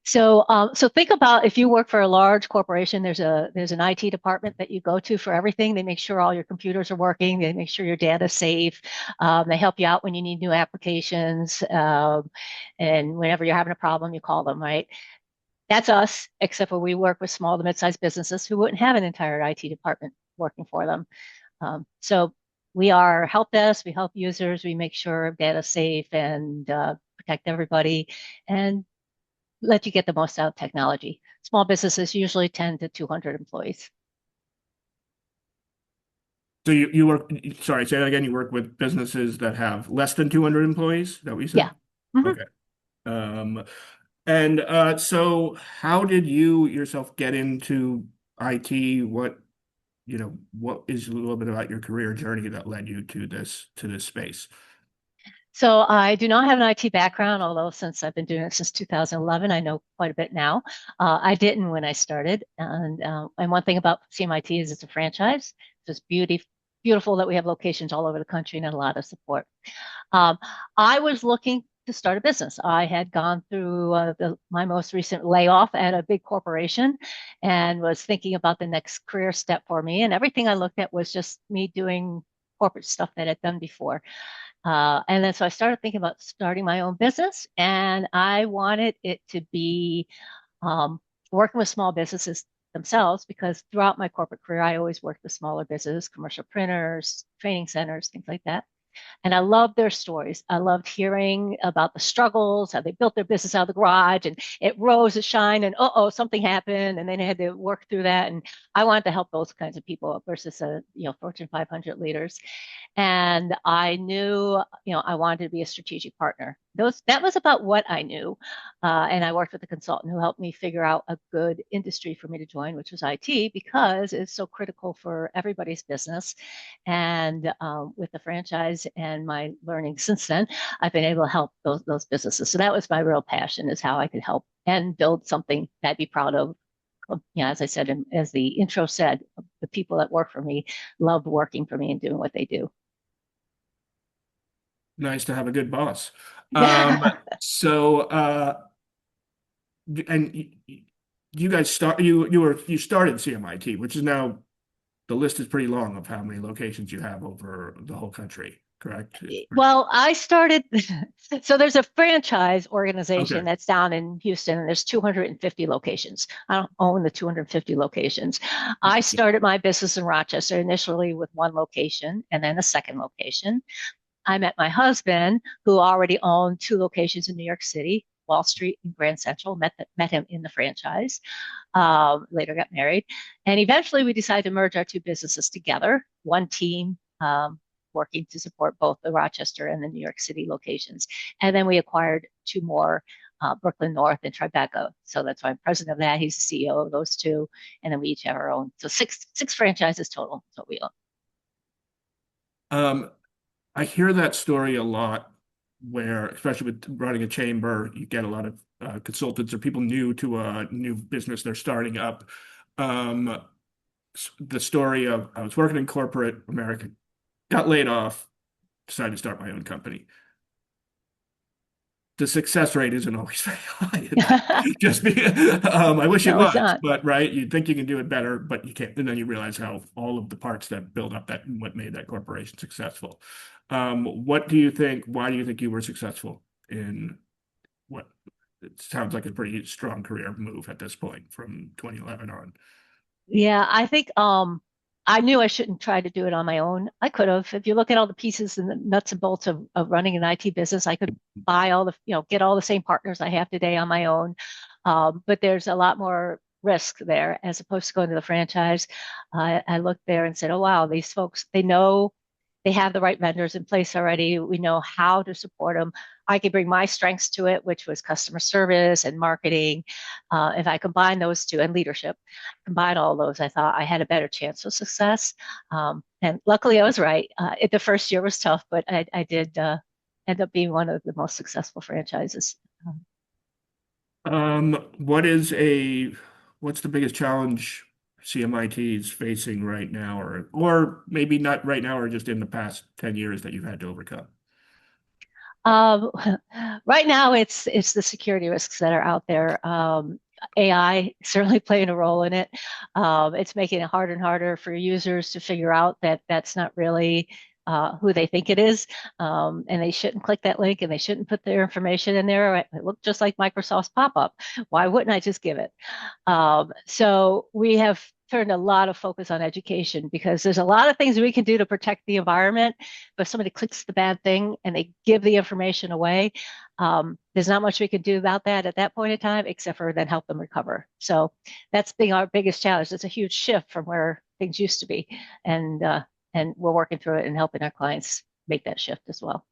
So think about if you work for a large corporation, there's an IT department that you go to for everything. They make sure all your computers are working. They make sure your data's safe. They help you out when you need new applications. And whenever you're having a problem, you call them, right? That's us, except for we work with small to mid-sized businesses who wouldn't have an entire IT department working for them. So we are help desk. We help users. We make sure data's safe and protect everybody. And let you get the most out of technology. Small businesses usually 10 to 200 employees. So you work, sorry, say that again. You work with businesses that have less than 200 employees? Is that what you Yeah. said? Mhm. Okay. Um, and so how did you yourself get into IT? What is a little bit about your career journey that led you to this space? So I do not have an IT background, although since I've been doing it since 2011, I know quite a bit now. I didn't when I started. And one thing about CMIT is it's a franchise. So it's beautiful that we have locations all over the country and a lot of support. Um, I was looking to start a business. I had gone through my most recent layoff at a big corporation and was thinking about the next career step for me. And everything I looked at was just me doing corporate stuff that I'd done before. And then so I started thinking about starting my own business, and I wanted it to be um, working with small businesses themselves because throughout my corporate career, I always worked with smaller businesses, commercial printers, training centers, things like that. And I loved their stories. I loved hearing about the struggles, how they built their business out of the garage and it rose to shine and uh-oh, something happened and then they had to work through that. And I wanted to help those kinds of people versus Fortune 500 leaders. And I knew, I wanted to be a strategic partner. That was about what I knew. And I worked with a consultant who helped me figure out a good industry for me to join, which was IT, because it's so critical for everybody's business. And with the franchise and my learning since then, I've been able to help those businesses. So that was my real passion is how I could help and build something that I'd be proud of. As I said, and as the intro said, the people that work for me love working for me and doing what they do. Nice to have a good boss. Um, so and you guys you started CMIT, which is now the list is pretty long of how many locations you have over the whole country, correct? Well, I started, so there's a franchise Okay. organization that's down in Houston, and there's 250 locations. I don't own the 250 locations. I started my business in Rochester initially with one location and then a second location. I met my husband, who already owned two locations in New York City, Wall Street and Grand Central, met him in the franchise. Later got married. And eventually we decided to merge our two businesses together, one team, working to support both the Rochester and the New York City locations. And then we acquired two more, Brooklyn North and Tribeca. So that's why I'm president of that. He's the CEO of those two. And then we each have our own. So six franchises total. So we own. Um, I hear that story a lot where, especially with running a chamber, you get a lot of consultants or people new to a new business they're starting up. Um, the story of I was working in corporate America, got laid off, decided to start my own company. The success rate isn't always very high in that. Just be, I wish it No, it's was, not. but right, you think you can do it better, but you can't. And then you realize how all of the parts that build up that what made that corporation successful. What do you think? Why do you think you were successful in what it sounds like a pretty strong career move at this point from 2011 on? Yeah, I think I knew I shouldn't try to do it on my own. I could have. If you look at all the pieces and the nuts and bolts of running an IT business, I could buy all the, get all the same partners I have today on my own. But there's a lot more risk there as opposed to going to the franchise. I looked there and said, oh, wow, these folks, they know they have the right vendors in place already. We know how to support them. I could bring my strengths to it, which was customer service and marketing. If I combine those two and leadership, combine all those, I thought I had a better chance of success. And luckily, I was right. The first year was tough, but I did end up being one of the most successful franchises. What is what's the biggest challenge CMIT is facing right now, or maybe not right now, or just in the past 10 years that you've had to overcome? Um, right now, it's the security risks that are out there. AI certainly playing a role in it. It's making it harder and harder for users to figure out that that's not really who they think it is, and they shouldn't click that link and they shouldn't put their information in there. It looked just like Microsoft's pop-up. Why wouldn't I just give it? So we have turned a lot of focus on education because there's a lot of things we can do to protect the environment. But if somebody clicks the bad thing and they give the information away, there's not much we can do about that at that point in time, except for then help them recover. So that's been our biggest challenge. It's a huge shift from where things used to be, and uh, and we're working through it and helping our clients make that shift as well.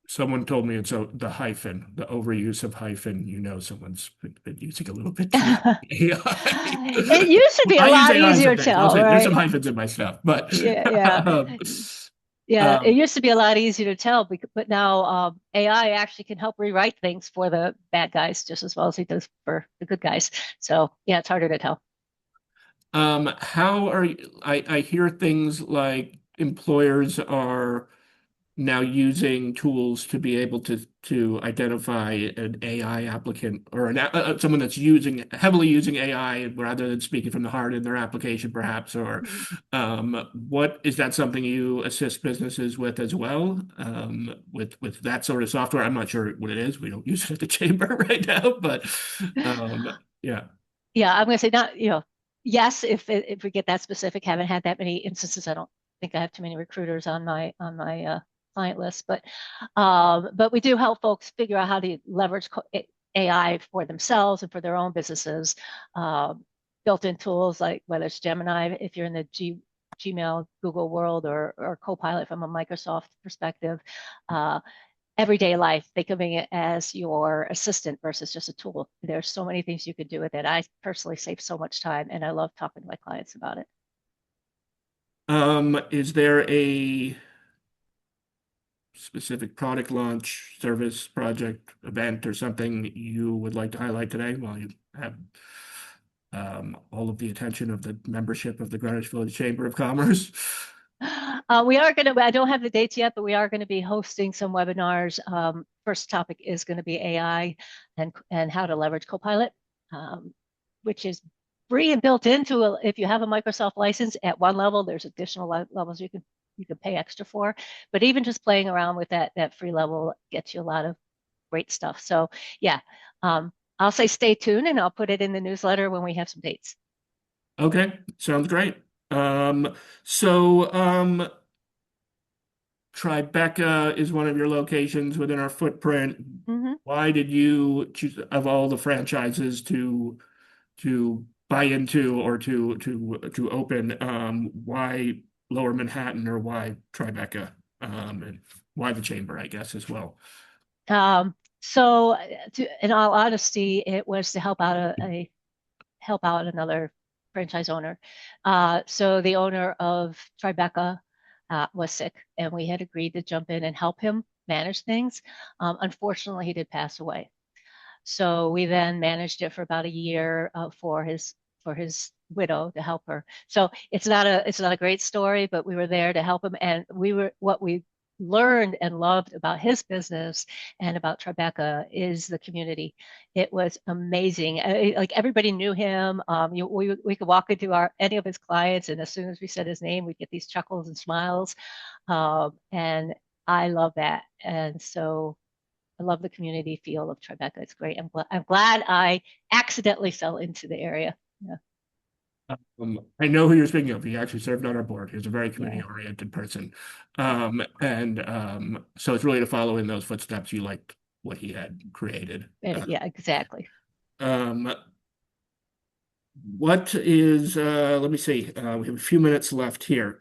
Someone told me it's the hyphen, the overuse of hyphen. Someone's been using a little bit too much AI. It used to be a I use lot AI in easier some to things. I'll tell, say there's some right? hyphens in my stuff, but Yeah, yeah. um, Yeah, it um, used to be a lot easier to tell, but now AI actually can help rewrite things for the bad guys just as well as he does for the good guys. So yeah, it's harder to tell. how are you, I hear things like employers are now using tools to be able to identify an AI applicant or someone that's using heavily using AI rather than speaking from the heart in their application, perhaps. Or what is that something you assist businesses with as well? With that sort of software, I'm not sure what it is. We don't use it at the chamber right now, but um, yeah. Yeah, I'm going to say not, yes, if we get that specific, haven't had that many instances. I don't think I have too many recruiters on my client list, but we do help folks figure out how to leverage AI for themselves and for their own businesses. Built-in tools like whether it's Gemini, if you're in the Gmail, Google world, or Copilot from a Microsoft perspective. Uh, Everyday life, think of it as your assistant versus just a tool. There's so many things you could do with it. I personally save so much time and I love talking to my clients about it. Is there a specific product launch, service, project, event, or something you would like to highlight today while you have all of the attention of the membership of the Greenwich Village Chamber of Commerce? We are going to, I don't have the dates yet, but we are going to be hosting some webinars. First topic is going to be AI and how to leverage Copilot, which is free and built into if you have a Microsoft license at one level, there's additional levels you can pay extra for. But even just playing around with that free level gets you a lot of great stuff. So yeah, I'll say stay tuned and I'll put it in the newsletter when we have some dates. Okay, sounds great. Um, so Tribeca is one of your locations within our footprint. Hmm. Why did you choose, of all the franchises, to buy into or to open? Why Lower Manhattan or why Tribeca? And why the Chamber, I guess, as well. So in all honesty, it was to help out help out another franchise owner. So the owner of Tribeca was sick, and we had agreed to jump in and help him manage things. Unfortunately, he did pass away. So we then managed it for about a year for his widow to help her. So it's not a great story, but we were there to help him, and what we learned and loved about his business and about Tribeca is the community. It was amazing. Like everybody knew him. We could walk into any of his clients, and as soon as we said his name, we'd get these chuckles and smiles. And I love that. And so I love the community feel of Tribeca. It's great. I'm glad I accidentally fell into the area. Yeah, I know who you're speaking of. He actually served on our board. He was a very yeah, community-oriented person. yeah. And so it's really to follow in those footsteps. You liked what he had created. Yeah, exactly. Um, let me see, we have a few minutes left here.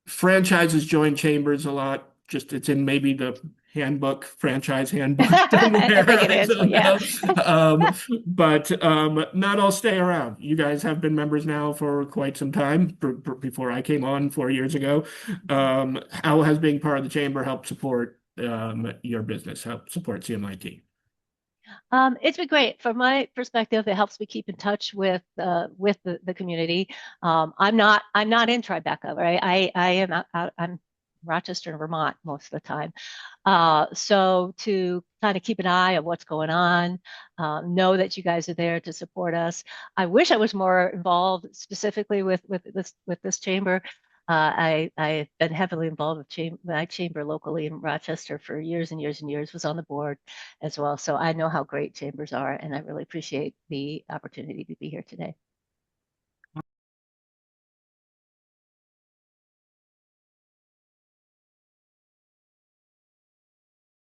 Franchises join chambers a lot. Just it's in maybe the handbook, franchise handbook I somewhere. think it I is, but don't yeah. know. But not all stay around. You guys have been members now for quite some time, before I came on 4 years ago. How has being part of the chamber helped support your business, help support CMIT? It's been great. From my perspective, it helps me keep in touch with the community. I'm not in Tribeca, right? I am out, I'm Rochester and Vermont most of the time. So to kind of keep an eye on what's going on, know that you guys are there to support us. I wish I was more involved specifically with this chamber. I've been heavily involved with my chamber locally in Rochester for years and years and years. Was on the board as well, so I know how great chambers are, and I really appreciate the opportunity to be here today.